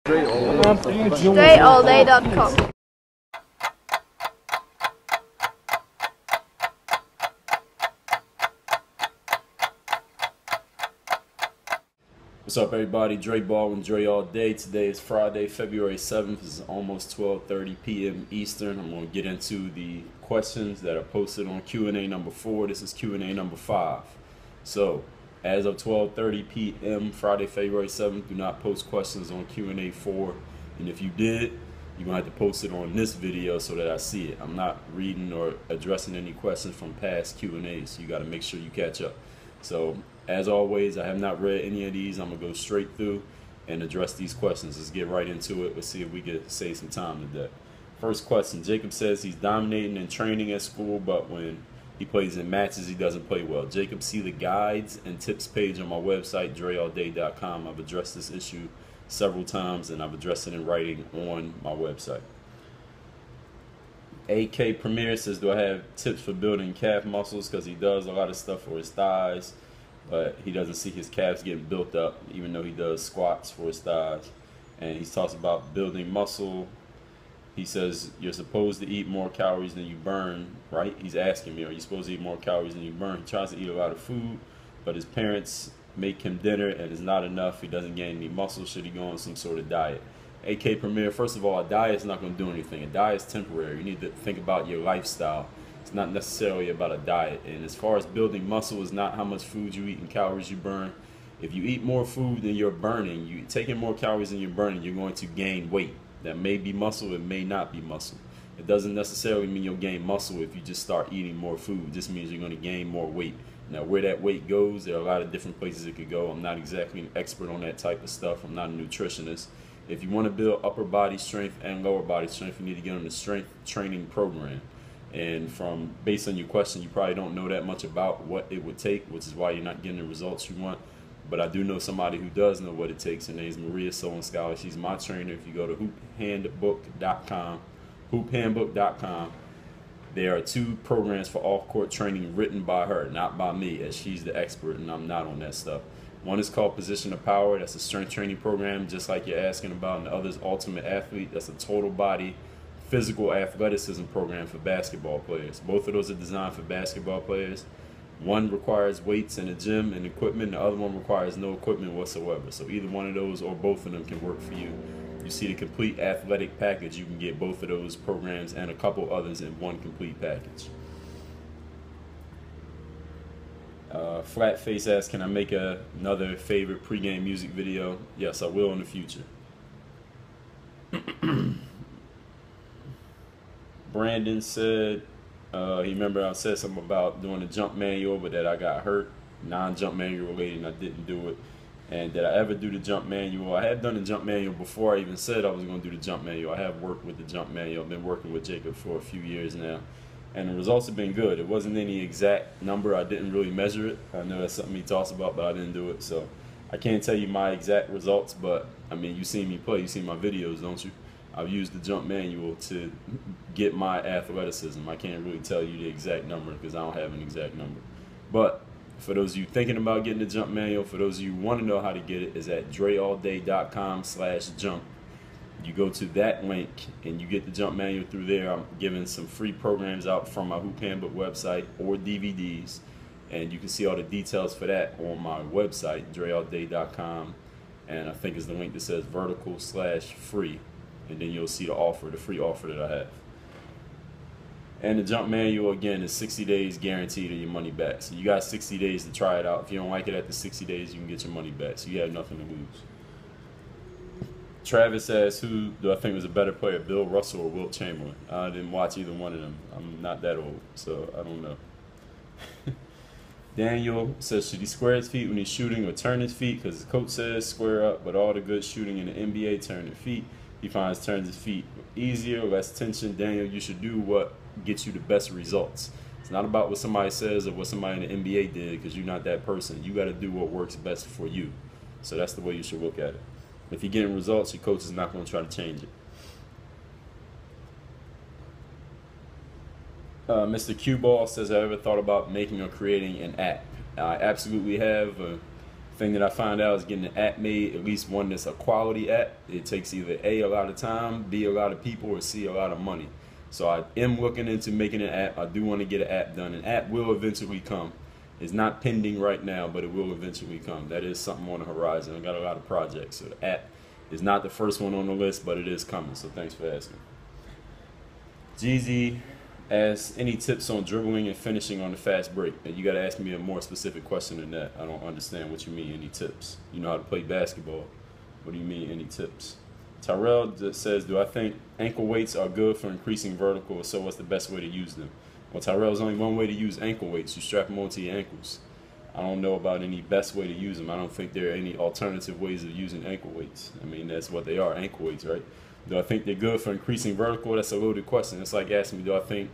DreAllDay.com. What's up, everybody? Dre Baldwin, Dre All Day. Today is Friday, February 7th. It's almost 12:30 p.m. Eastern. I'm going to get into the questions that are posted on Q&A number 4. This is Q&A number 5. So, as of 12:30 p.m. Friday, February 7th, do not post questions on Q&A 4. And if you did, you're going to have to post it on this video so that I see it. I'm not reading or addressing any questions from past Q&As, so you got to make sure you catch up. So, as always, I have not read any of these. I'm going to go straight through and address these questions. Let's get right into it. Let's see if we can save some time today. First question, Jacob says he's dominating in training at school, but when he plays in matches, he doesn't play well. Jacob, see the guides and tips page on my website, DreAllDay.com. I've addressed this issue several times, and I've addressed it in writing on my website. AK Premier says, do I have tips for building calf muscles? Because he does a lot of stuff for his thighs, but he doesn't see his calves getting built up, even though he does squats for his thighs. And he talks about building muscle. He says, you're supposed to eat more calories than you burn, right? He's asking me, are you supposed to eat more calories than you burn? He tries to eat a lot of food, but his parents make him dinner and it's not enough. He doesn't gain any muscle. Should he go on some sort of diet? AK Premier, first of all, a diet is not going to do anything. A diet is temporary. You need to think about your lifestyle. It's not necessarily about a diet. And as far as building muscle, is not how much food you eat and calories you burn. If you eat more food than you're burning, you taking more calories than you're burning, you're going to gain weight. That may be muscle, it may not be muscle. It doesn't necessarily mean you'll gain muscle if you just start eating more food. It just means you're going to gain more weight. Now, where that weight goes, there are a lot of different places it could go. I'm not exactly an expert on that type of stuff. I'm not a nutritionist. If you want to build upper body strength and lower body strength, you need to get on the strength training program. And based on your question, you probably don't know that much about what it would take, which is why you're not getting the results you want. But I do know somebody who does know what it takes. Her name is Maria Solon Scholar. She's my trainer. If you go to hoophandbook.com, there are 2 programs for off-court training written by her, not by me, as she's the expert and I'm not on that stuff. One is called Position of Power. That's a strength training program, just like you're asking about. And the other is Ultimate Athlete. That's a total body physical athleticism program for basketball players. Both of those are designed for basketball players. One requires weights in a gym and equipment. The other one requires no equipment whatsoever. So either one of those or both of them can work for you. You see the complete athletic package. You can get both of those programs and a couple others in one complete package. Flatface asks, can I make another favorite pregame music video? Yes, I will in the future. Brandon said, he remember I said something about doing a jump manual, but that I got hurt, non-jump manual related, and I didn't do it. And did I ever do the jump manual? I had done the jump manual before I even said I was going to do the jump manual. I have worked with the jump manual. I've been working with Jacob for a few years now. And the results have been good. It wasn't any exact number. I didn't really measure it. I know that's something he talks about, but I didn't do it. So I can't tell you my exact results, but I mean, you've seen me play. You've seen my videos, don't you? I've used the jump manual to get my athleticism. I can't really tell you the exact number because I don't have an exact number. But for those of you thinking about getting the jump manual, for those of you who want to know how to get it, is at DreAllDay.com/jump. You go to that link and you get the jump manual through there. I'm giving some free programs out from my Hoop Handbook website or DVDs, and you can see all the details for that on my website, DreAllDay.com, and I think it's the link that says vertical/free, and then you'll see the offer, the free offer that I have. And the jump manual, again, is 60 days guaranteed of your money back. So you got 60 days to try it out. If you don't like it after 60 days, you can get your money back. So you have nothing to lose. Travis asks, who do I think was a better player, Bill Russell or Wilt Chamberlain? I didn't watch either one of them. I'm not that old, so I don't know. Daniel says, should he square his feet when he's shooting or turn his feet? Because the coach says square up, but all the good shooting in the NBA turn their feet. He finds turns his feet easier, less tension. Daniel, you should do what gets you the best results. It's not about what somebody says or what somebody in the NBA did, because you're not that person. You got to do what works best for you. So that's the way you should look at it. If you're getting results, your coach is not going to try to change it. Mr. Q Ball says, I ever thought about making or creating an app? I absolutely have. Thing that I find out is getting an app made, at least one that's a quality app. It takes either A, a lot of time, B, a lot of people, or C, a lot of money. So I am looking into making an app. I do want to get an app done. An app will eventually come. It's not pending right now, but it will eventually come. That is something on the horizon. I got a lot of projects. So the app is not the first one on the list, but it is coming. So thanks for asking. Jeezy asks, any tips on dribbling and finishing on the fast break? And you got to ask me a more specific question than that. I don't understand what you mean, any tips. You know how to play basketball. What do you mean, any tips? Tyrell says, do I think ankle weights are good for increasing vertical? So what's the best way to use them? Well, Tyrell, there's only one way to use ankle weights. You strap them onto your ankles. I don't know about any best way to use them. I don't think there are any alternative ways of using ankle weights. I mean, that's what they are, ankle weights, right? Do I think they're good for increasing vertical? That's a loaded question. It's like asking me, do I think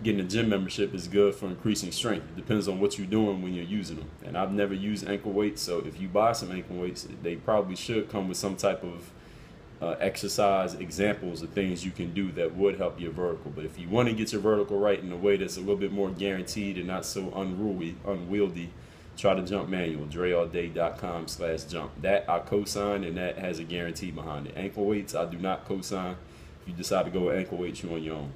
getting a gym membership is good for increasing strength? It depends on what you're doing when you're using them. And I've never used ankle weights, so if you buy some ankle weights, they probably should come with some type of exercise examples of things you can do that would help your vertical. But if you want to get your vertical right in a way that's a little bit more guaranteed and not so unwieldy, try the jump manual, dreallday.com/jump. That I co-sign, and that has a guarantee behind it. Ankle weights, I do not co-sign. If you decide to go with ankle weights, you're on your own.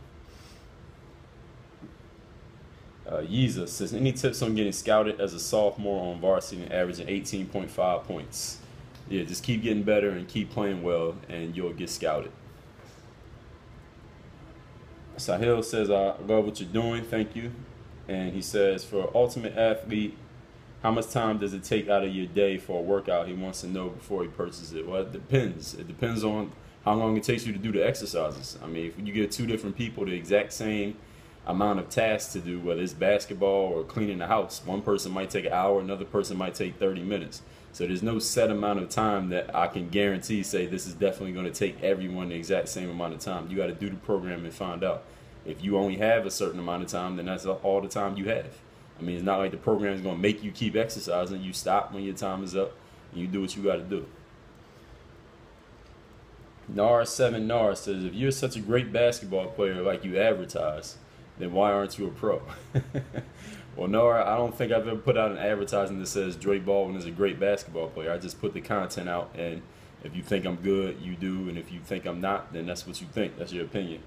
Yeezus says, any tips on getting scouted as a sophomore on varsity and averaging 18.5 points? Yeah, just keep getting better and keep playing well, and you'll get scouted. Sahil says, I love what you're doing, thank you. And he says, for ultimate athlete, how much time does it take out of your day for a workout? He wants to know before he purchases it. Well, it depends. It depends on how long it takes you to do the exercises. I mean, if you get two different people the exact same amount of tasks to do, whether it's basketball or cleaning the house, one person might take an hour, another person might take 30 minutes. So there's no set amount of time that I can guarantee, say this is definitely going to take everyone the exact same amount of time. You got to do the program and find out. If you only have a certain amount of time, then that's all the time you have. I mean, it's not like the program is going to make you keep exercising. You stop when your time is up, and you do what you got to do. Nar7Nar says, if you're such a great basketball player like you advertise, then why aren't you a pro? Well, Nar, I don't think I've ever put out an advertising that says Dre Baldwin is a great basketball player. I just put the content out, and if you think I'm good, you do, and if you think I'm not, then that's what you think. That's your opinion.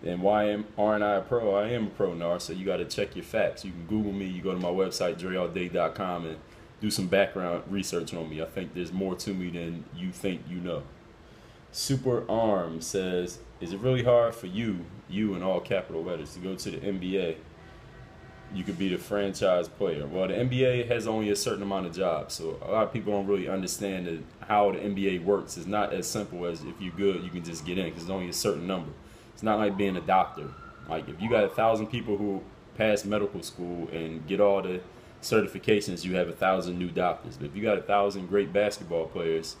And why aren't I a pro? I am a pro, Nar, so you got to check your facts. You can Google me, you go to my website, dreallday.com, and do some background research on me. I think there's more to me than you think you know. Super Arm says, is it really hard for you in all capital letters, to go to the NBA? You could be the franchise player. Well, the NBA has only a certain amount of jobs, so a lot of people don't really understand how the NBA works. It's not as simple as if you're good, you can just get in, because there's only a certain number. It's not like being a doctor. Like if you got 1,000 people who pass medical school and get all the certifications, you have 1,000 new doctors. But if you got 1,000 great basketball players,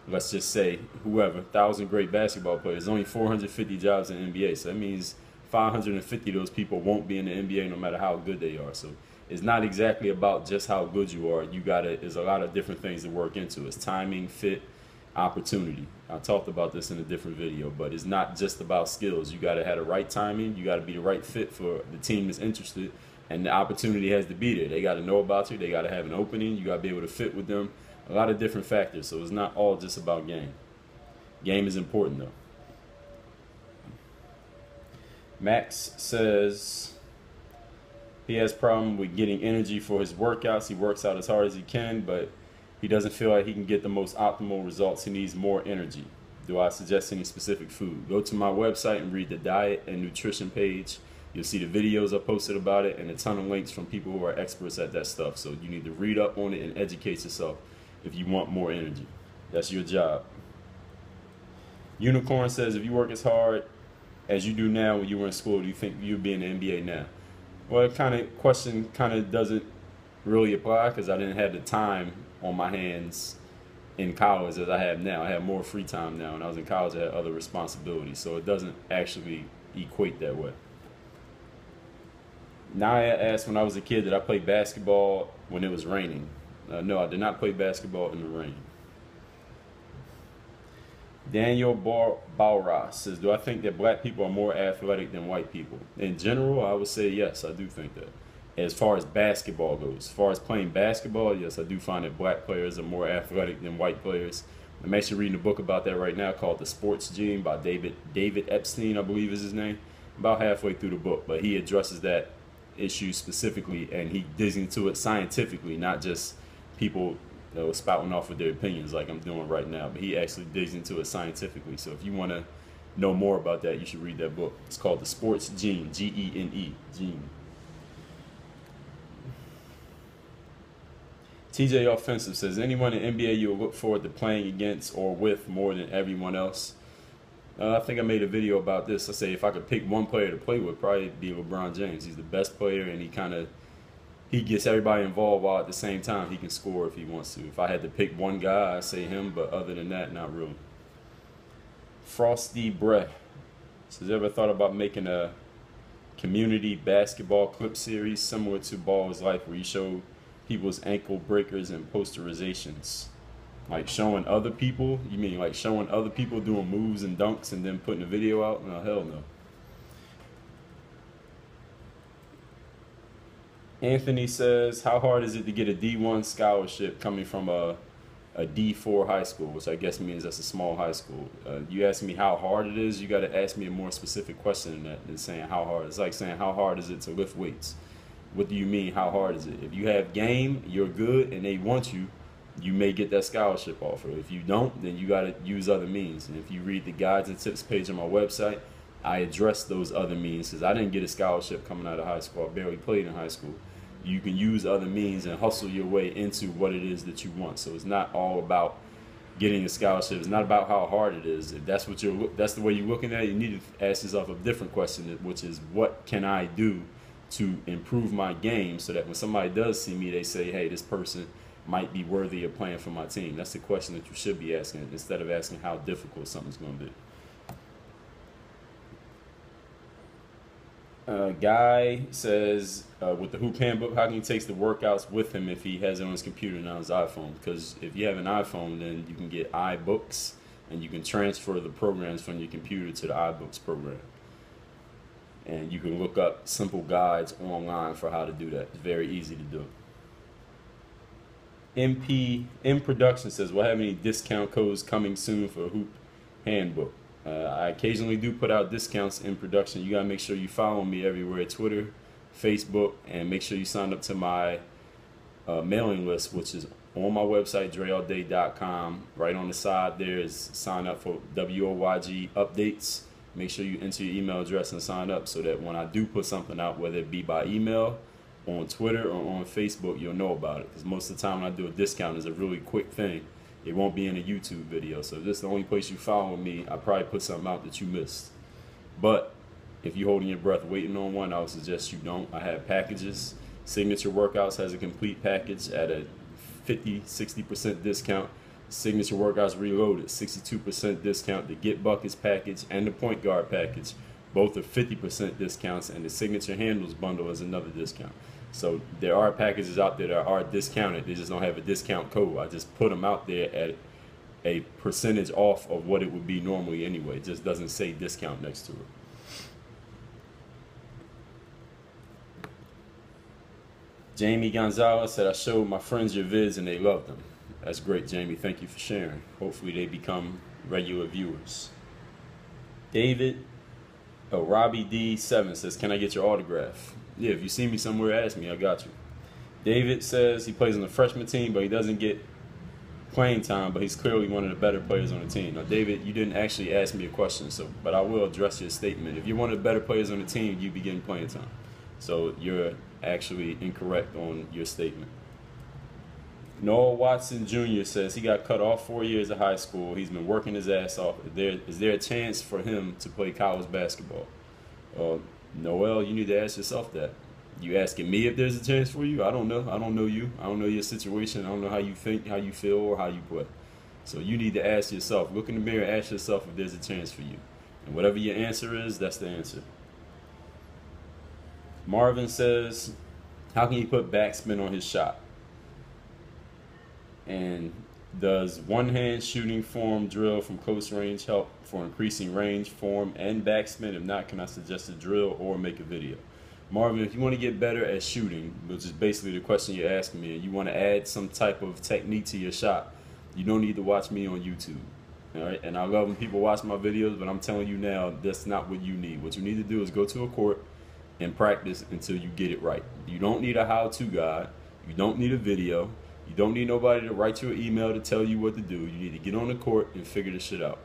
let's just say whoever, 1,000 great basketball players, there's only 450 jobs in the NBA. So that means 550 of those people won't be in the NBA no matter how good they are. So it's not exactly about just how good you are. There's a lot of different things that work into it. It's timing, fit, opportunity. I talked about this in a different video, but it's not just about skills. You got to have the right timing. You got to be the right fit for the team that's interested, and the opportunity has to be there. They got to know about you. They got to have an opening. You got to be able to fit with them. A lot of different factors. So it's not all just about game. Game is important though. Max says he has problem with getting energy for his workouts. He works out as hard as he can, but he doesn't feel like he can get the most optimal results. He needs more energy. Do I suggest any specific food? Go to my website and read the diet and nutrition page. You'll see the videos I posted about it and a ton of links from people who are experts at that stuff. So you need to read up on it and educate yourself if you want more energy. That's your job. Unicorn says, if you work as hard as you do now when you were in school, do you think you'd be in the NBA now? Well, question doesn't really apply, because I didn't have the time on my hands in college as I have now. I have more free time now. When I was in college, I had other responsibilities, so it doesn't actually equate that way. Naya asked, when I was a kid, did I play basketball when it was raining? No, I did not play basketball in the rain. Daniel Baura says, do I think that black people are more athletic than white people? In general, I would say yes, I do think that. as far as basketball goes. As far as playing basketball, yes, I do find that black players are more athletic than white players. I'm actually reading a book about that right now called The Sports Gene by David Epstein, I believe is his name. About halfway through the book, but he addresses that issue specifically, and he digs into it scientifically, not just people spouting off with their opinions like I'm doing right now, but he actually digs into it scientifically. So if you want to know more about that, you should read that book. It's called The Sports Gene, Gene, Gene. TJ Offensive says, anyone in NBA you will look forward to playing against or with more than everyone else? I think I made a video about this. I say if I could pick one player to play with, probably be LeBron James. He's the best player, and he gets everybody involved while at the same time he can score if he wants to. If I had to pick one guy, I'd say him, but other than that, not really. Frosty Brett says, ever thought about making a community basketball clip series similar to Ball is Life, where you show people's ankle breakers and posterizations? Like showing other people? You mean like showing other people doing moves and dunks and then putting a video out? No, hell no. Anthony says, how hard is it to get a D1 scholarship coming from a D4 high school, which I guess means that's a small high school? You ask me how hard it is, you got to ask me a more specific question than that, than saying how hard. It's like saying how hard is it to lift weights? What do you mean, how hard is it? If you have game, you're good, and they want you, you may get that scholarship offer. If you don't, then you got to use other means. And if you read the guides and tips page on my website, I address those other means, because I didn't get a scholarship coming out of high school. I barely played in high school. You can use other means and hustle your way into what it is that you want. So it's not all about getting a scholarship. It's not about how hard it is. If that's that's the way you're looking at it, you need to ask yourself a different question, which is, what can I do to improve my game so that when somebody does see me, they say, hey, this person might be worthy of playing for my team? That's the question that you should be asking, instead of asking how difficult something's going to be. Guy says, with the Hoop Handbook, how can he take the workouts with him if he has it on his computer, not his iPhone? Because if you have an iPhone, then you can get iBooks, and you can transfer the programs from your computer to the iBooks program. And you can look up simple guides online for how to do that. It's very easy to do. M Production says, will have any discount codes coming soon for Hoop Handbook? I occasionally do put out discounts in production. You gotta make sure you follow me everywhere, Twitter, Facebook, and make sure you sign up to my mailing list, which is on my website, dreallday.com. Right on the side there is sign up for WOYG updates. Make sure you enter your email address and sign up so that when I do put something out, whether it be by email, on Twitter, or on Facebook, you'll know about it. Because most of the time when I do a discount, it's a really quick thing. It won't be in a YouTube video. So if this is the only place you follow me, I probably put something out that you missed. But if you're holding your breath waiting on one, I would suggest you don't. I have packages. Signature Workouts has a complete package at a 50-60% discount. Signature Workouts Reloaded, 62% discount. The Get Buckets package and the Point Guard package, both are 50% discounts, and the Signature Handles bundle is another discount. So there are packages out there that are discounted. They just don't have a discount code. I just put them out there at a percentage off of what it would be normally anyway. It just doesn't say discount next to it. Jamie Gonzalez said, I showed my friends your vids and they loved them. That's great, Jamie. Thank you for sharing. Hopefully they become regular viewers. Robbie D7 says, can I get your autograph? Yeah, if you see me somewhere, ask me. I got you. David says he plays on the freshman team, but he doesn't get playing time, but he's clearly one of the better players on the team. Now, David, you didn't actually ask me a question, but I will address your statement. If you're one of the better players on the team, you be getting playing time. So you're actually incorrect on your statement. Noah Watson Jr. says he got cut off 4 years of high school. He's been working his ass off. Is there a chance for him to play college basketball? Noel, you need to ask yourself that. You asking me if there's a chance for you? I don't know. I don't know you. I don't know your situation. I don't know how you think, how you feel, or how you play. So you need to ask yourself. Look in the mirror, ask yourself if there's a chance for you. And whatever your answer is, that's the answer. Marvin says, how can he put backspin on his shot? And does one-hand shooting form drill from close range help for increasing range, form, and backspin? If not, can I suggest a drill or make a video? Marvin, if you want to get better at shooting, which is basically the question you're asking me, and you want to add some type of technique to your shot, you don't need to watch me on YouTube. All right? And I love when people watch my videos, but I'm telling you now, that's not what you need. What you need to do is go to a court and practice until you get it right. You don't need a how-to guide. You don't need a video. You don't need nobody to write you an email to tell you what to do. You need to get on the court and figure this shit out.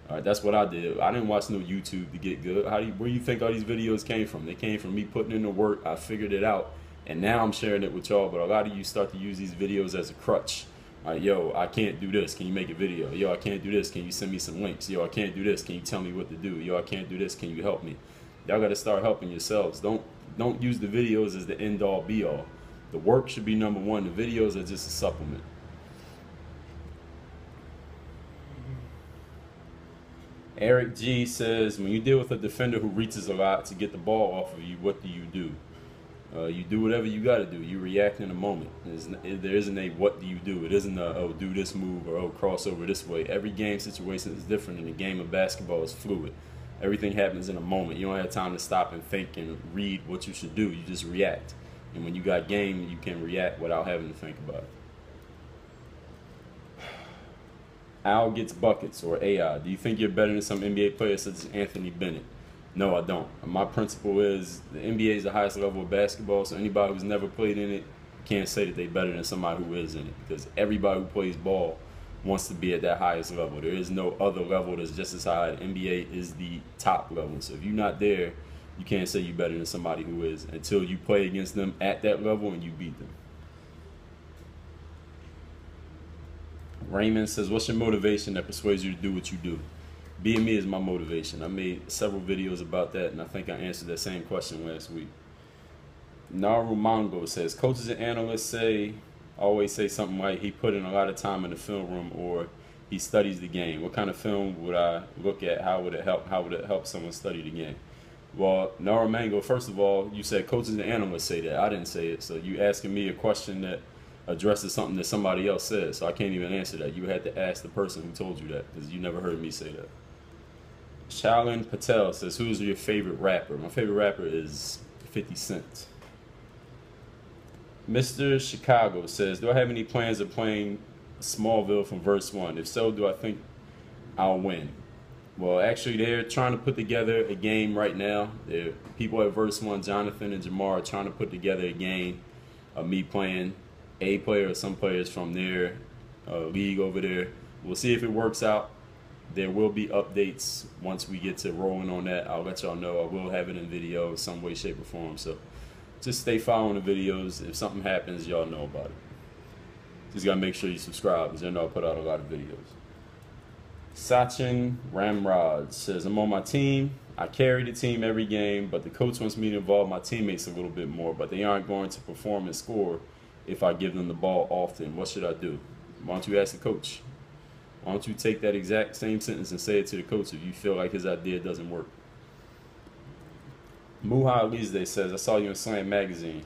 All right, that's what I did. I didn't watch no YouTube to get good. Where do you think all these videos came from? They came from me putting in the work. I figured it out, and now I'm sharing it with y'all. But a lot of you start to use these videos as a crutch. All right, yo, I can't do this. Can you make a video? Yo, I can't do this. Can you send me some links? Yo, I can't do this. Can you tell me what to do? Yo, I can't do this. Can you help me? Y'all got to start helping yourselves. Don't use the videos as the end-all, be-all. The work should be number one. The videos are just a supplement. Eric G says, when you deal with a defender who reaches a lot to get the ball off of you, what do? You do whatever you got to do. You react in a moment. There isn't a what do you do. It isn't a, oh, do this move or, oh, cross over this way. Every game situation is different, and the game of basketball is fluid. Everything happens in a moment. You don't have time to stop and think and read what you should do. You just react. And when you got game, you can react without having to think about it. Al gets buckets, or AI. Do you think you're better than some NBA players such as Anthony Bennett? No, I don't. My principle is the NBA is the highest level of basketball, so anybody who's never played in it can't say that they're better than somebody who is in it, because everybody who plays ball wants to be at that highest level. There is no other level that's just as high. The NBA is the top level. So if you're not there, you can't say you're better than somebody who is until you play against them at that level and you beat them. Raymond says, what's your motivation that persuades you to do what you do? Being me is my motivation. I made several videos about that, and I think I answered that same question last week. Naru Mongo says, coaches and analysts always say something like he put in a lot of time in the film room, or he studies the game. What kind of film would I look at? How would it help someone study the game? Well, Naru Mango, first of all, you said coaches and analysts say that. I didn't say it, so you asking me a question that addresses something that somebody else said, so I can't even answer that. You had to ask the person who told you that, because you never heard me say that. Shalin Patel says, who's your favorite rapper? My favorite rapper is 50 Cent. Mr. Chicago says, do I have any plans of playing Smallville from verse 1? If so, do I think I'll win? Well, actually, they're trying to put together a game right now. People at verse 1, Jonathan and Jamar, are trying to put together a game of me playing a player or some players from their league over there. We'll see if it works out. There will be updates once we get to rolling on that. I'll let y'all know. I will have it in video in some way, shape, or form. So just stay following the videos. If something happens, y'all know about it. Just got to make sure you subscribe, because you know I put out a lot of videos. Sachin Ramraj says, I'm on my team. I carry the team every game, but the coach wants me to involve my teammates a little bit more, but they aren't going to perform and score if I give them the ball often. What should I do? Why don't you ask the coach? Why don't you take that exact same sentence and say it to the coach if you feel like his idea doesn't work? Muha Alizde says, I saw you in Slam Magazine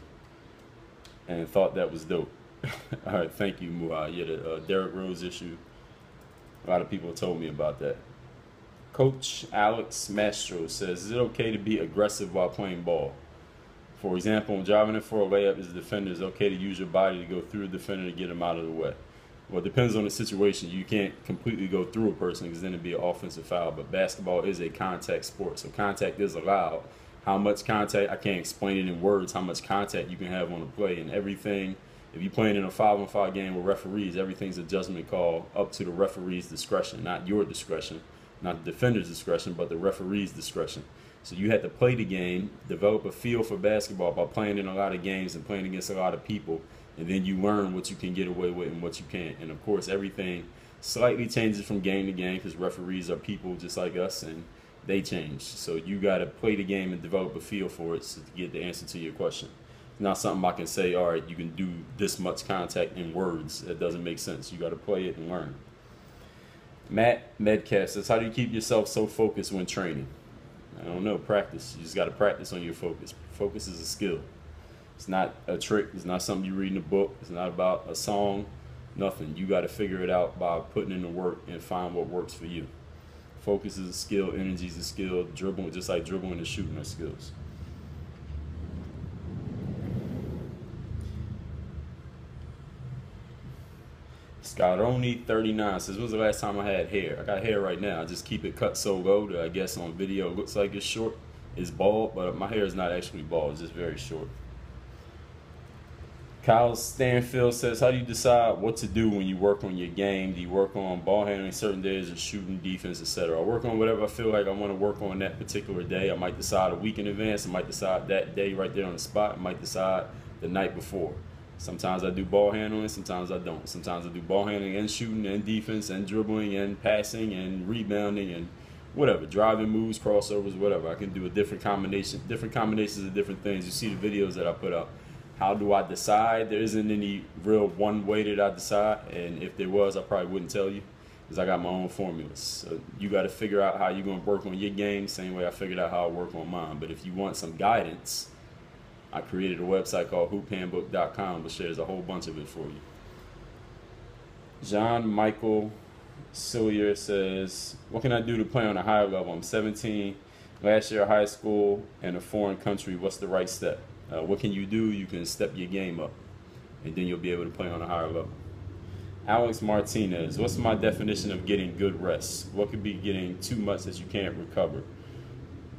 and thought that was dope. All right, thank you, Muha. Yeah, the Derrick Rose issue. A lot of people told me about that. Coach Alex Mastro says, is it okay to be aggressive while playing ball? For example, when driving in for a layup as a defender, it's okay to use your body to go through the defender to get him out of the way. Well, it depends on the situation. You can't completely go through a person, because then it'd be an offensive foul. But basketball is a contact sport, so contact is allowed. How much contact, I can't explain it in words, how much contact you can have on a play. And everything, if you're playing in a 5-on-5 game with referees, everything's a judgment call up to the referee's discretion, not your discretion, not the defender's discretion, but the referee's discretion. So you had to play the game, develop a feel for basketball by playing in a lot of games and playing against a lot of people, and then you learn what you can get away with and what you can't. And of course, everything slightly changes from game to game, because referees are people just like us, and they change. So you got to play the game and develop a feel for it to get the answer to your question. It's not something I can say, all right, you can do this much contact in words. That doesn't make sense. You got to play it and learn. Matt Medcast says, how do you keep yourself so focused when training? I don't know, practice. You just got to practice on your focus. Focus is a skill. It's not a trick. It's not something you read in a book. It's not about a song, nothing. You got to figure it out by putting in the work and find what works for you. Focus is a skill. Energy is a skill. Dribbling, just like dribbling and shooting, are skills. Scaroni39 says, when's the last time I had hair? I got hair right now. I just keep it cut so low that I guess on video it looks like it's short. It's bald, but my hair is not actually bald. It's just very short. Kyle Stanfield says, how do you decide what to do when you work on your game? Do you work on ball handling certain days or shooting, defense, etc.? I work on whatever I feel like I want to work on that particular day. I might decide a week in advance. I might decide that day right there on the spot. I might decide the night before. Sometimes I do ball handling, sometimes I don't. Sometimes I do ball handling and shooting and defense and dribbling and passing and rebounding and whatever, driving moves, crossovers, whatever. I can do a different combinations of different things. You see the videos that I put up. How do I decide? There isn't any real one way that I decide, and if there was, I probably wouldn't tell you, because I got my own formulas. So you got to figure out how you're going to work on your game, same way I figured out how I work on mine. But if you want some guidance, I created a website called hoophandbook.com, which shares a whole bunch of it for you. John Michael Sillier says, what can I do to play on a higher level? I'm 17, last year of high school in a foreign country. What's the right step? What can you do? You can step your game up, and then you'll be able to play on a higher level. Alex Martinez, what's my definition of getting good rest? What could be getting too much that you can't recover?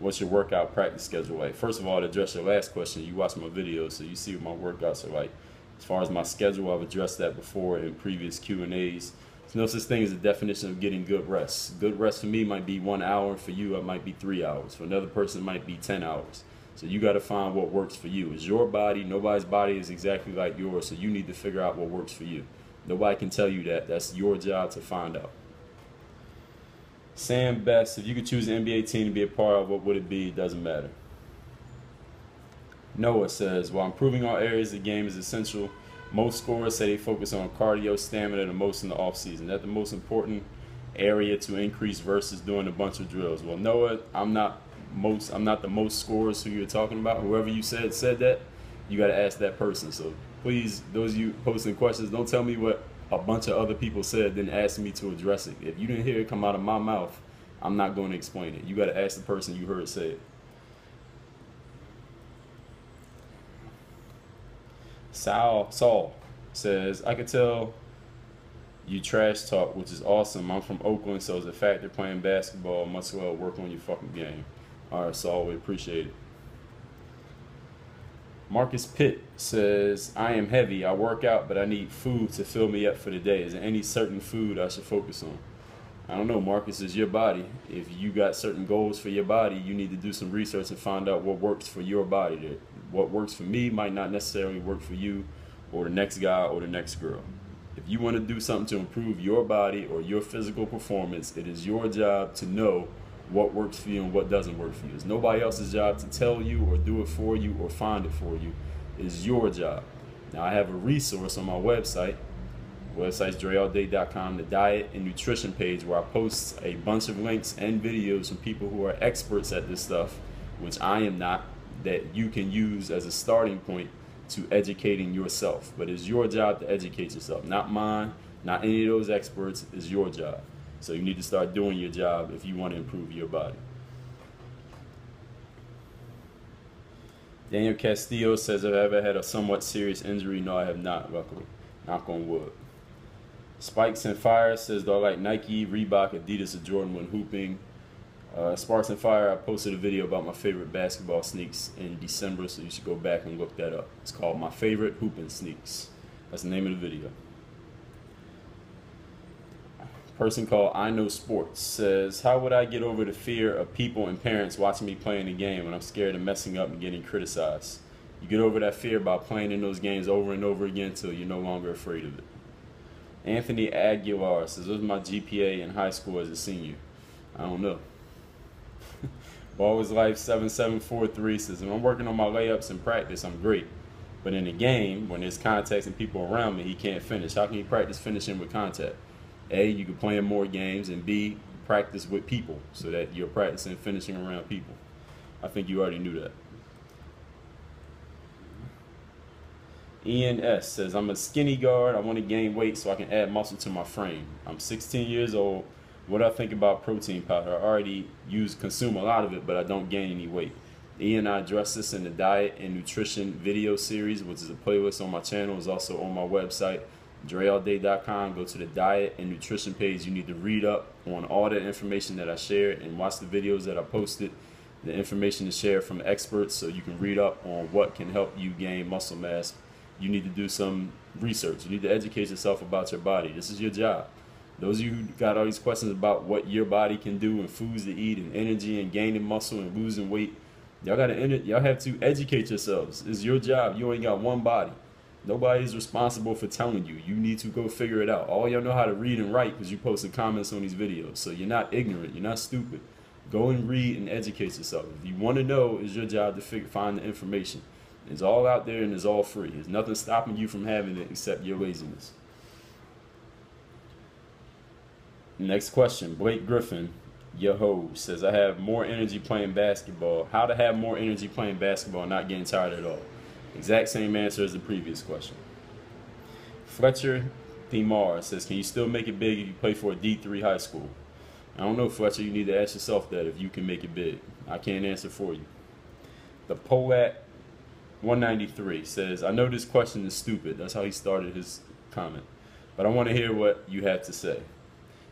What's your workout practice schedule like? First of all, to address your last question, you watch my videos, so you see what my workouts are like. As far as my schedule, I've addressed that before in previous Q&As. There's no such thing as a definition of getting good rest. Good rest for me might be 1 hour. For you, it might be 3 hours. For another person, it might be 10 hours. So you got to find what works for you. It's your body. Nobody's body is exactly like yours, so you need to figure out what works for you. Nobody can tell you that. That's your job to find out. Sam Best, if you could choose an NBA team to be a part of, what would it be? It doesn't matter. Noah says, while improving all areas of the game is essential, most scorers say they focus on cardio, stamina the most in the offseason. That's the most important area to increase versus doing a bunch of drills. Well, Noah, I'm not the most scorers who you're talking about. Whoever you said that, you got to ask that person. So please, those of you posting questions, don't tell me what a bunch of other people said, then ask me to address it. If you didn't hear it come out of my mouth, I'm not going to explain it. You got to ask the person you heard say it. Saul says, I could tell you trash talk, which is awesome. I'm from Oakland, so it's a factor playing basketball. Much well work on your fucking game. All right, Saul, we appreciate it. Marcus Pitt says, I am heavy. I work out, but I need food to fill me up for the day. Is there any certain food I should focus on? I don't know, Marcus. It's your body. If you got certain goals for your body, you need to do some research and find out what works for your body. What works for me might not necessarily work for you or the next guy or the next girl. If you want to do something to improve your body or your physical performance, it is your job to know what works for you and what doesn't work for you. It's nobody else's job to tell you or do it for you or find it for you. It's your job. Now, I have a resource on my website. Website's dreallday.com, the diet and nutrition page, where I post a bunch of links and videos from people who are experts at this stuff, which I am not, that you can use as a starting point to educating yourself. But it's your job to educate yourself, not mine, not any of those experts. It's your job. So you need to start doing your job if you want to improve your body. Daniel Castillo says, have I ever had a somewhat serious injury? No, I have not, luckily. Knock on wood. Spikes and Fire says, do I like Nike, Reebok, Adidas, or Jordan when hooping? Sparks and Fire, I posted a video about my favorite basketball sneaks in December, so you should go back and look that up. It's called My Favorite Hooping Sneaks. That's the name of the video. Person called I Know Sports says, how would I get over the fear of people and parents watching me playing the game when I'm scared of messing up and getting criticized? You get over that fear by playing in those games over and over again until you're no longer afraid of it. Anthony Aguilar says, what was my GPA in high school as a senior? I don't know. Ball is Life 7743 says, when I'm working on my layups in practice, I'm great. But in the game, when there's contacts and people around me, he can't finish. How can you practice finishing with contact? A, you can play in more games, and B, practice with people so that you're practicing finishing around people. I think you already knew that. Ian S. says, I'm a skinny guard. I want to gain weight so I can add muscle to my frame. I'm 16 years old. What do I think about protein powder? I already consume a lot of it, but I don't gain any weight. Ian and I address this in the diet and nutrition video series, which is a playlist on my channel. It's also on my website, DreAllDay.com. Go to the diet and nutrition page. You need to read up on all the information that I shared and watch the videos that I posted. The information is shared from experts, so you can read up on what can help you gain muscle mass. You need to do some research. You need to educate yourself about your body. This is your job. Those of you who got all these questions about what your body can do and foods to eat and energy and gaining muscle and losing weight, y'all have to educate yourselves. It's your job. You ain't got one body. Nobody's responsible for telling you. You need to go figure it out. All y'all know how to read and write because you posted comments on these videos. So you're not ignorant. You're not stupid. Go and read and educate yourself. If you want to know, it's your job to find the information. It's all out there and it's all free. There's nothing stopping you from having it except your laziness. Next question. Blake Griffin, your host, says, I have more energy playing basketball. How to have more energy playing basketball and not getting tired at all? Exact same answer as the previous question. Fletcher Themar says, can you still make it big if you play for a D3 high school? I don't know, Fletcher. You need to ask yourself that if you can make it big. I can't answer for you. The Polat 193 says, I know this question is stupid. That's how he started his comment. But I want to hear what you have to say.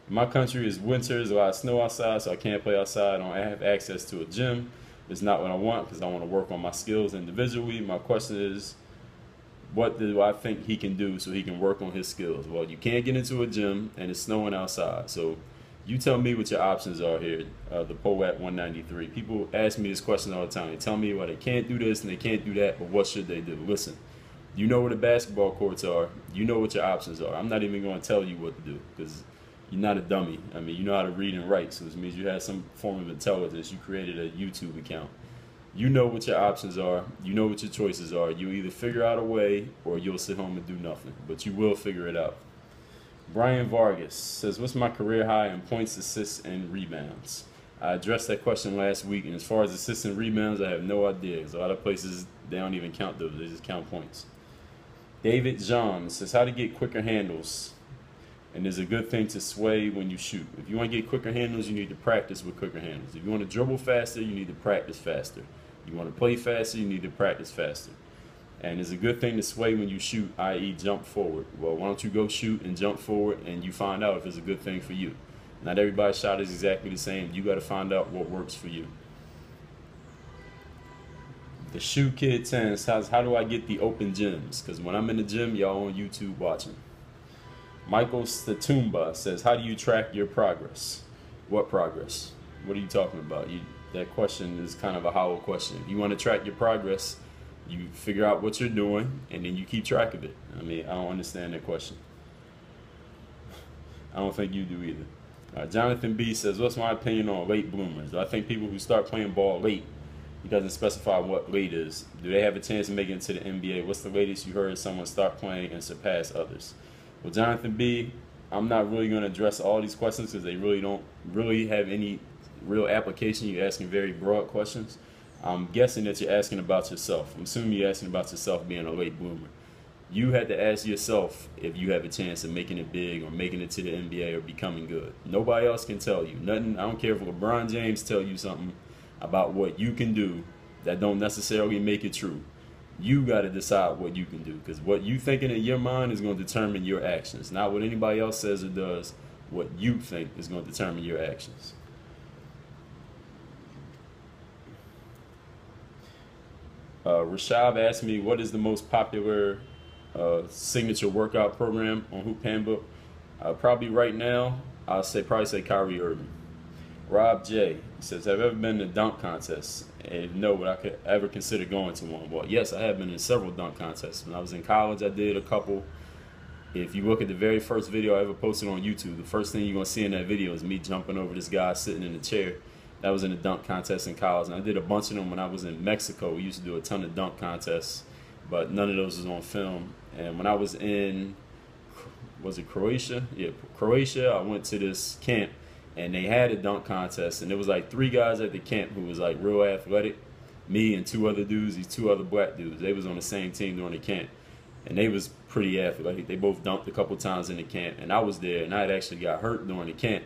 In my country, it's winter. There's a lot of snow outside, so I can't play outside. I don't have access to a gym. It's not what I want because I want to work on my skills individually. My question is, what do I think he can do so he can work on his skills? Well, you can't get into a gym and it's snowing outside. So you tell me what your options are here, the Poat 193. People ask me this question all the time. They tell me, well, they can't do this and they can't do that, but what should they do? Listen, you know where the basketball courts are. You know what your options are. I'm not even going to tell you what to do because you're not a dummy. I mean, you know how to read and write, so this means you have some form of intelligence. You created a YouTube account. You know what your options are. You know what your choices are. You either figure out a way or you'll sit home and do nothing, but you will figure it out. Brian Vargas says, what's my career high in points, assists, and rebounds? I addressed that question last week, and as far as assists and rebounds, I have no idea. There's a lot of places they don't even count those. They just count points. David John says, how to get quicker handles. And there's a good thing to sway when you shoot. If you want to get quicker handles, you need to practice with quicker handles. If you want to dribble faster, you need to practice faster. You want to play faster, you need to practice faster. And it's a good thing to sway when you shoot, i.e. jump forward. Well, why don't you go shoot and jump forward and you find out if it's a good thing for you. Not everybody's shot is exactly the same. You got to find out what works for you. The Shoe Kid 10 says, how do I get the open gyms? Because when I'm in the gym, y'all on YouTube watching. Michael Statumba says, how do you track your progress? What progress? What are you talking about? That question is kind of a hollow question. If you want to track your progress, you figure out what you're doing, and then you keep track of it. I mean, I don't understand that question. I don't think you do either. Jonathan B says, what's my opinion on late bloomers? I think people who start playing ball late, he doesn't specify what late is. Do they have a chance of making it to the NBA? What's the latest you heard someone start playing and surpass others? Well, Jonathan B., I'm not really going to address all these questions because they really don't really have any real application. You're asking very broad questions. I'm guessing that you're asking about yourself. I'm assuming you're asking about yourself being a late bloomer. You had to ask yourself if you have a chance of making it big or making it to the NBA or becoming good. Nobody else can tell you. Nothing. I don't care if LeBron James tell you something about what you can do that don't necessarily make it true. You got to decide what you can do because what you thinking in your mind is going to determine your actions, not what anybody else says or does. What you think is going to determine your actions. Rashab asked me, what is the most popular signature workout program on Hoop Handbook? Probably right now, I'll probably say Kyrie Irving. Rob J says, have I ever been to dunk contests? And if no, would I could ever consider going to one? Well, yes, I have been in several dunk contests. When I was in college, I did a couple. If you look at the very first video I ever posted on YouTube, the first thing you're going to see in that video is me jumping over this guy sitting in a chair. That was in a dunk contest in college. And I did a bunch of them when I was in Mexico. We used to do a ton of dunk contests, but none of those was on film. And when I was in, was it Croatia? Yeah, Croatia, I went to this camp. And they had a dunk contest, and there was like 3 guys at the camp who was like real athletic. Me and 2 other dudes, these 2 other black dudes. They was on the same team during the camp, and they was pretty athletic. They both dunked a couple times in the camp, and I was there, and I had actually got hurt during the camp.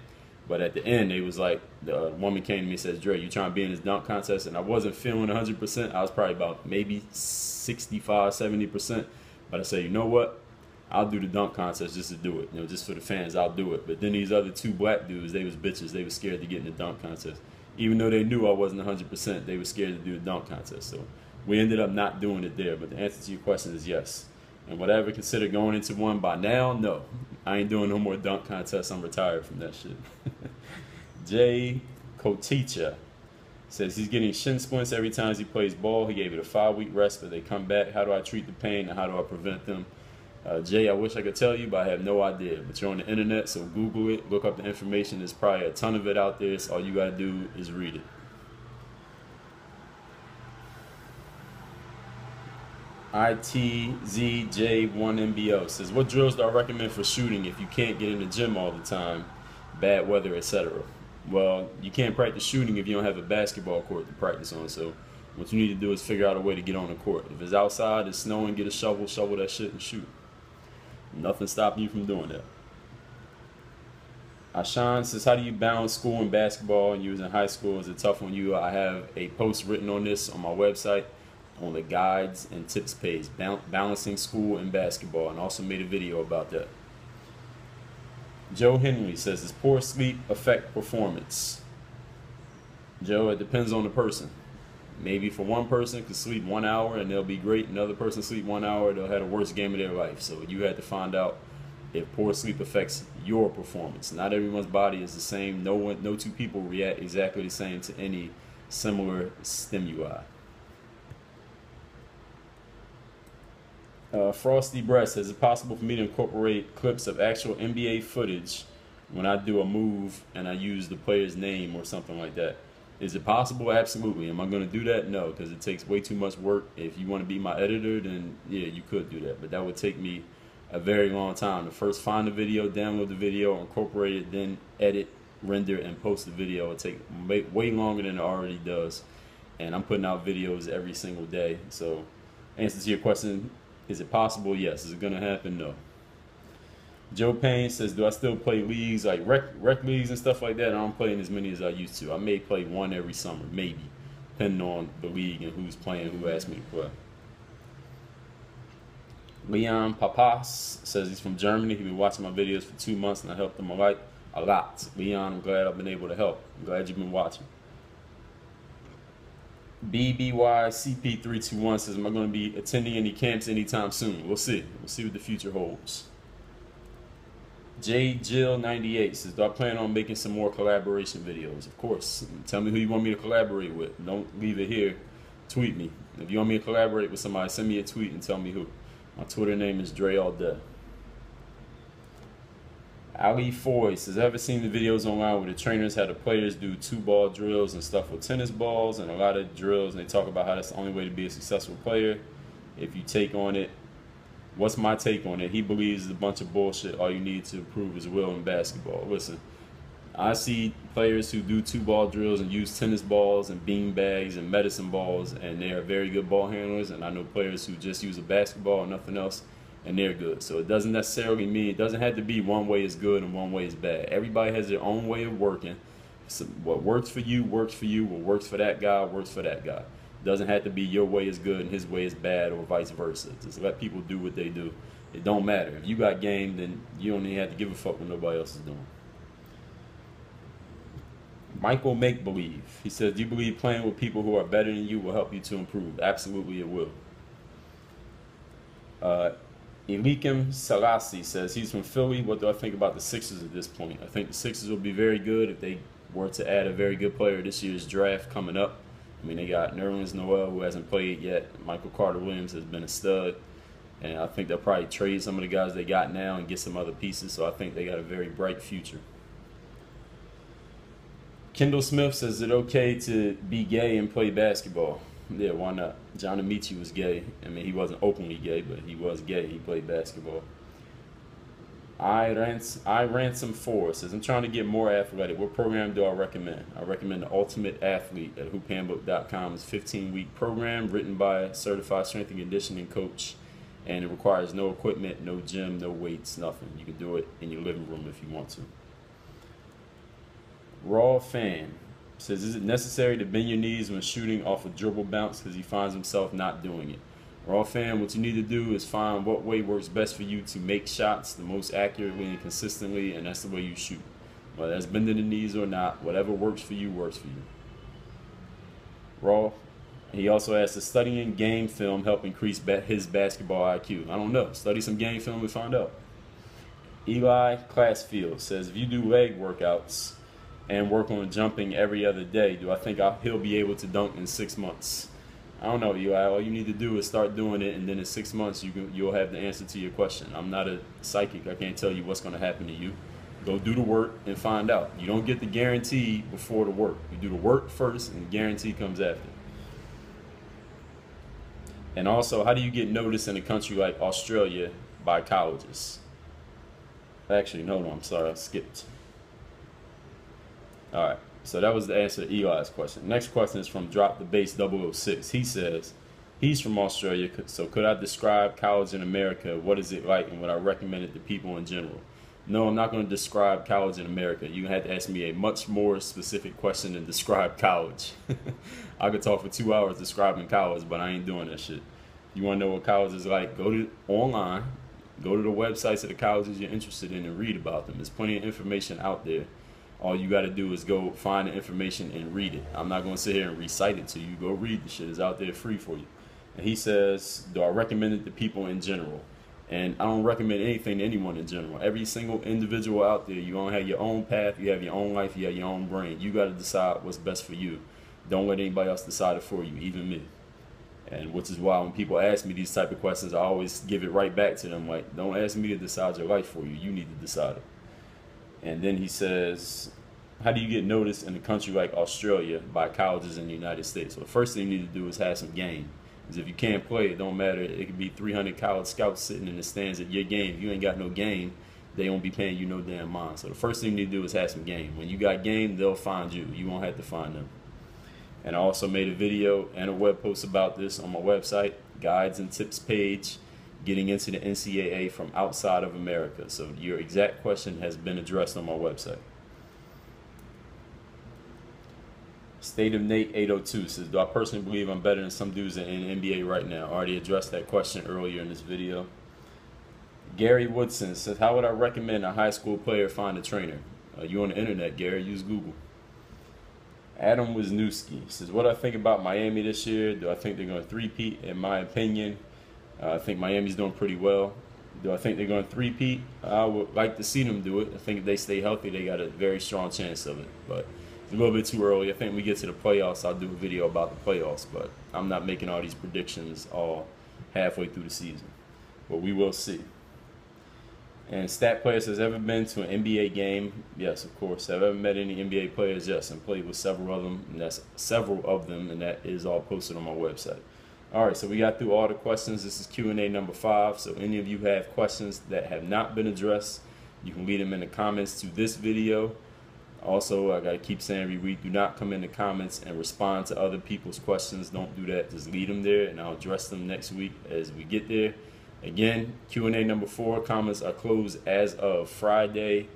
But at the end, they was like, the woman came to me and says, Dre, you trying to be in this dunk contest? And I wasn't feeling 100%. I was probably about maybe 65, 70%. But I said, you know what? I'll do the dunk contest just to do it. You know, just for the fans, I'll do it. But then these other two black dudes, they was bitches. They was scared to get in the dunk contest. Even though they knew I wasn't 100%, they were scared to do the dunk contest. So we ended up not doing it there. But the answer to your question is yes. And would I ever consider going into one by now? No. I ain't doing no more dunk contests. I'm retired from that shit. Jay Koticha says he's getting shin splints every time he plays ball. He gave it a 5-week rest, but they come back. How do I treat the pain and how do I prevent them? Jay, I wish I could tell you, but I have no idea. But you're on the internet, so Google it. Look up the information. There's probably a ton of it out there. So all you got to do is read it. ITZJ1MBO says, what drills do I recommend for shooting if you can't get in the gym all the time, bad weather, etc.? Well, you can't practice shooting if you don't have a basketball court to practice on. So what you need to do is figure out a way to get on the court. If it's outside, it's snowing, get a shovel, shovel that shit and shoot. Nothing stopping you from doing that. Ashan says, how do you balance school and basketball? And you was in high school. Is it tough on you? I have a post written on this on my website on the guides and tips page, balancing school and basketball, and also made a video about that. Joe Henry says, does poor sleep affect performance? Joe, it depends on the person. Maybe for one person could sleep 1 hour and they'll be great. Another person sleep 1 hour, they'll have the worst game of their life. So you had to find out if poor sleep affects your performance. Not everyone's body is the same. No two people react exactly the same to any similar stimuli. Frosty Breast says, is it possible for me to incorporate clips of actual NBA footage when I do a move and I use the player's name or something like that? Is it possible? Absolutely. Am I going to do that? No, because it takes way too much work. If you want to be my editor, then yeah, you could do that. But that would take me a very long time to first find the video, download the video, incorporate it, then edit, render, and post the video. It take way longer than it already does. And I'm putting out videos every single day. So answer to your question, is it possible? Yes. Is it going to happen? No. Joe Payne says, do I still play leagues, like rec leagues and stuff like that? I don't play in as many as I used to. I may play one every summer, maybe, depending on the league and who's playing, who asked me to play. Leon Papas says he's from Germany. He's been watching my videos for 2 months and I helped him a lot. Leon, I'm glad I've been able to help. I'm glad you've been watching. BBYCP321 says, am I going to be attending any camps anytime soon? We'll see. We'll see what the future holds. JJill98 says, do I plan on making some more collaboration videos? Of course. Tell me who you want me to collaborate with. Don't leave it here. Tweet me. If you want me to collaborate with somebody, send me a tweet and tell me who. My Twitter name is Dre All Day. Ali Foy says, I've ever seen the videos online where the trainers had the players do 2-ball drills and stuff with tennis balls and a lot of drills, and they talk about how that's the only way to be a successful player. If you take on it, what's my take on it? He believes it's a bunch of bullshit. All you need to improve is will in basketball. Listen, I see players who do 2-ball drills and use tennis balls and bean bags and medicine balls, and they are very good ball handlers, and I know players who just use a basketball and nothing else, and they're good. So it doesn't necessarily mean, it doesn't have to be one way is good and one way is bad. Everybody has their own way of working. So what works for you works for you. What works for that guy works for that guy. It doesn't have to be your way is good and his way is bad or vice versa. Just let people do what they do. It don't matter. If you got game, then you don't even have to give a fuck what nobody else is doing. Michael Make Believe. He says, do you believe playing with people who are better than you will help you to improve? Absolutely it will. Elikim Selassie says he's from Philly. What do I think about the Sixers at this point? I think the Sixers will be very good if they were to add a very good player this year's draft coming up. I mean, they got Nerlens Noel, who hasn't played yet. Michael Carter-Williams has been a stud. And I think they'll probably trade some of the guys they got now and get some other pieces. So I think they got a very bright future. Kendall Smith says, is it okay to be gay and play basketball? Yeah, why not? John Amici was gay. I mean, he wasn't openly gay, but he was gay. He played basketball. I Ransom 4 says, I'm trying to get more athletic. What program do I recommend? I recommend the Ultimate Athlete at hoophandbook.com. It's a 15-week program written by a certified strength and conditioning coach, and it requires no equipment, no gym, no weights, nothing. You can do it in your living room if you want to. Raw Fan says, is it necessary to bend your knees when shooting off a dribble bounce because he finds himself not doing it? Raw fan, what you need to do is find what way works best for you to make shots the most accurately and consistently, and that's the way you shoot. Whether that's bending the knees or not, whatever works for you works for you. Raw. He also asked, does studying game film help increase his basketball IQ? I don't know. Study some game film and find out. Eli Classfield says, if you do leg workouts and work on jumping every other day, do I think he'll be able to dunk in 6 months? I don't know, Eli. All you need to do is start doing it, and then in 6 months you'll have the answer to your question. I'm not a psychic. I can't tell you what's going to happen to you. Go do the work and find out. You don't get the guarantee before the work. You do the work first, and the guarantee comes after. And also, how do you get noticed in a country like Australia by colleges? Actually, no, I'm sorry, I skipped. All right, so that was the answer to Eli's question. Next question is from Drop the Bass 006. He says, he's from Australia, so could I describe college in America? What is it like, and would I recommend it to people in general? No, I'm not going to describe college in America. You had to ask me a much more specific question than describe college. I could talk for 2 hours describing college, but I ain't doing that shit. You want to know what college is like? Go to online, go to the websites of the colleges you're interested in and read about them. There's plenty of information out there. All you got to do is go find the information and read it. I'm not going to sit here and recite it to you. Go read the shit. It's out there free for you. And he says, do I recommend it to people in general? And I don't recommend anything to anyone in general. Every single individual out there, you don't have your own path, you have your own life, you have your own brain. You got to decide what's best for you. Don't let anybody else decide it for you, even me. And which is why when people ask me these type of questions, I always give it right back to them. Like, don't ask me to decide your life for you. You need to decide it. And then he says, how do you get noticed in a country like Australia by colleges in the United States? So the first thing you need to do is have some game. Because if you can't play, it don't matter. It could be 300 college scouts sitting in the stands at your game. If you ain't got no game, they won't be paying you no damn mind. So the first thing you need to do is have some game. When you got game, they'll find you. You won't have to find them. And I also made a video and a web post about this on my website, guides and tips page, getting into the NCAA from outside of America. So your exact question has been addressed on my website. State of Nate 802 says, do I personally believe I'm better than some dudes in the NBA right now? I already addressed that question earlier in this video. Gary Woodson says, how would I recommend a high school player find a trainer? You on the internet, Gary, use Google. Adam Wisniewski says, what do I think about Miami this year? Do I think they're going to three-peat? In my opinion, I think Miami's doing pretty well. Do I think they're going to three-peat? I would like to see them do it. I think if they stay healthy, they got a very strong chance of it. But it's a little bit too early. I think when we get to the playoffs, I'll do a video about the playoffs. But I'm not making all these predictions all halfway through the season. But we will see. And Stat Players has ever been to an NBA game? Yes, of course. Have I ever met any NBA players? Yes, and played with several of them. And that's several of them, and that is all posted on my website. All right, so we got through all the questions. This is Q&A number 5. So any of you have questions that have not been addressed, you can leave them in the comments to this video. Also, I gotta keep saying every week, do not come in the comments and respond to other people's questions. Don't do that. Just leave them there, and I'll address them next week as we get there. Again, Q&A number 4, comments are closed as of Friday,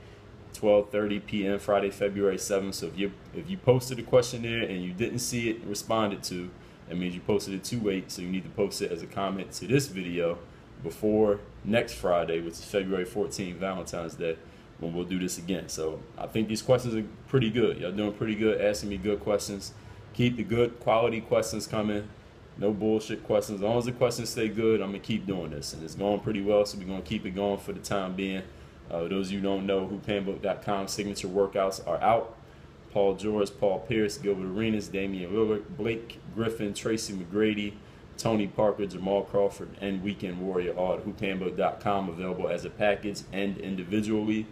12:30 p.m., Friday, February 7th. So if you posted a question there and you didn't see it responded to, that means you posted it too late, so you need to post it as a comment to this video before next Friday, which is February 14th, Valentine's Day, when we'll do this again. So I think these questions are pretty good. Y'all doing pretty good, asking me good questions. Keep the good quality questions coming. No bullshit questions. As long as the questions stay good, I'm going to keep doing this. And it's going pretty well, so we're going to keep it going for the time being. Those of you who don't know, hoophandbook.com signature workouts are out. Paul George, Paul Pierce, Gilbert Arenas, Damian Lillard, Blake Griffin, Tracy McGrady, Tony Parker, Jamal Crawford, and Weekend Warrior, all at hoophandbook.com, available as a package and individually.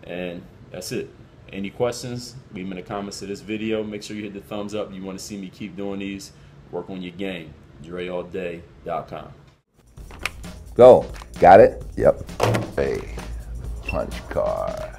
And that's it. Any questions, leave them in the comments to this video. Make sure you hit the thumbs up. You want to see me keep doing these. Work on your game. DreAllDay.com. Go. Got it? Yep. Hey, punch card.